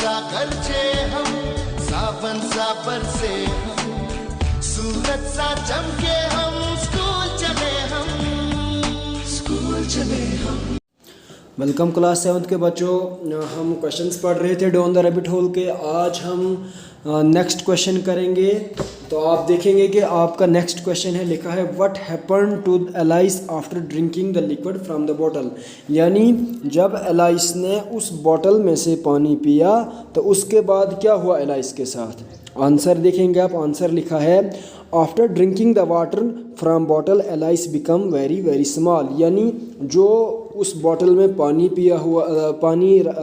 सा गरजे हम, सावन सा बरसे हम, सूरज सा चमके हम, स्कूल चले हम। वेलकम क्लास 7th के बच्चों, हम क्वेश्चंस पढ़ रहे थे डॉन द रैबिट होल के। आज हम नेक्स्ट क्वेश्चन करेंगे। तो आप देखेंगे कि आपका नेक्स्ट क्वेश्चन है, लिखा है what happen to Alice after drinking the liquid from the bottle. यानी जब एलाइस ने उस बॉटल में से पानी पिया तो उसके बाद क्या हुआ एलाइस के साथ। आंसर देखेंगे आप, आंसर लिखा है after drinking the water from bottle alias become very very small. यानी जो उस बॉटल में पानी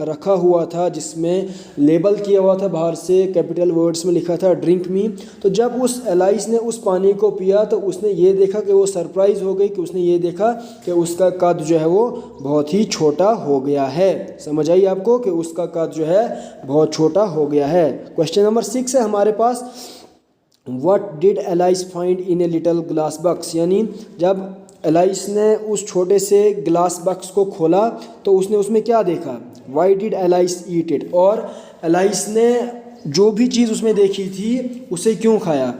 रखा हुआ था जिसमें लेबल किया हुआ था बाहर से कैपिटल वर्ड्स में लिखा था ड्रिंक मी, तो जब उस एलाइस ने उस पानी को पिया तो उसने ये देखा कि वो सरप्राइज़ हो गई कि उसने ये देखा कि उसका कद जो है वो बहुत ही छोटा हो गया है। समझ आई आपको कि उसका कद जो है बहुत छोटा हो गया है। क्वेश्चन नंबर 6 है हमारे पास, What did Alice find in a little glass box। यानी जब एलाइस ने उस छोटे से ग्लास बॉक्स को खोला तो उसने उसमें क्या देखा। Why did Alice eat it। और एलाइस ने जो भी चीज़ उसमें देखी थी उसे क्यों खाया।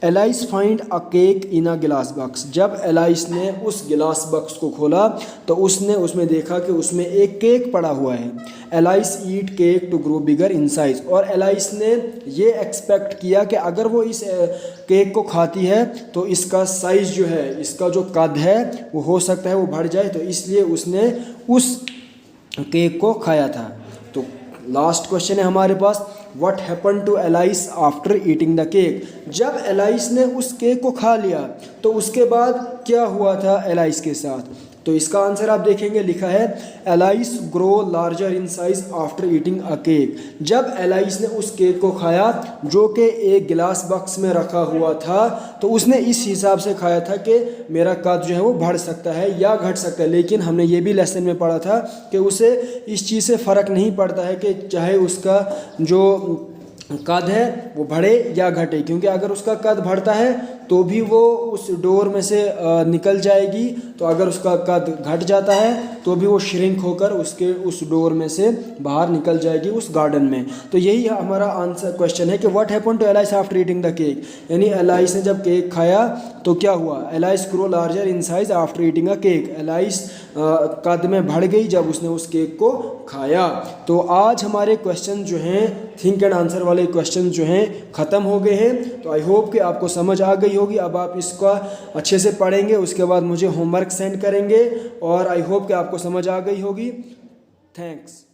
Alice find a cake in a glass box. जब एलाइस ने उस गिलास बॉक्स को खोला तो उसने उसमें देखा कि उसमें एक केक पड़ा हुआ है। Alice eat cake to grow bigger in size. और एलाइस ने ये एक्सपेक्ट किया कि अगर वो इस केक को खाती है तो इसका साइज़ जो है, इसका जो कद है वो हो सकता है वो बढ़ जाए, तो इसलिए उसने उस केक को खाया था। तो लास्ट क्वेश्चन है हमारे पास, what happen to Alice after eating the cake. जब एलाइस ने उस केक को खा लिया तो उसके बाद क्या हुआ था एलाइस के साथ। तो इसका आंसर आप देखेंगे, लिखा है alias grow larger in size after eating a cake. जब एलाइस ने उस केक को खाया जो कि एक गिलास बॉक्स में रखा हुआ था तो उसने इस हिसाब से खाया था कि मेरा कद जो है वो बढ़ सकता है या घट सकता है। लेकिन हमने ये भी लेसन में पढ़ा था कि उसे इस चीज़ से फ़र्क नहीं पड़ता है कि चाहे उसका जो कद है वो बढ़े या घटे, क्योंकि अगर उसका कद बढ़ता है तो भी वो उस डोर में से निकल जाएगी, तो अगर उसका कद घट जाता है तो भी वो श्रिंक होकर उस डोर में से बाहर निकल जाएगी उस गार्डन में। तो यही हमारा आंसर क्वेश्चन है कि what happen to Alice after eating the cake. यानी एलाइस ने जब केक खाया तो क्या हुआ, Alice grow larger in size after eating a cake. Alice कद में बढ़ गई जब उसने उस केक को खाया। तो आज हमारे क्वेश्चन जो हैं, थिंक एंड आंसर वाले क्वेश्चन जो हैं ख़त्म हो गए हैं। तो आई होप कि आपको समझ आ गई होगी। अब आप इसका अच्छे से पढ़ेंगे, उसके बाद मुझे होमवर्क सेंड करेंगे और आई होप कि आपको समझ आ गई होगी। थैंक्स।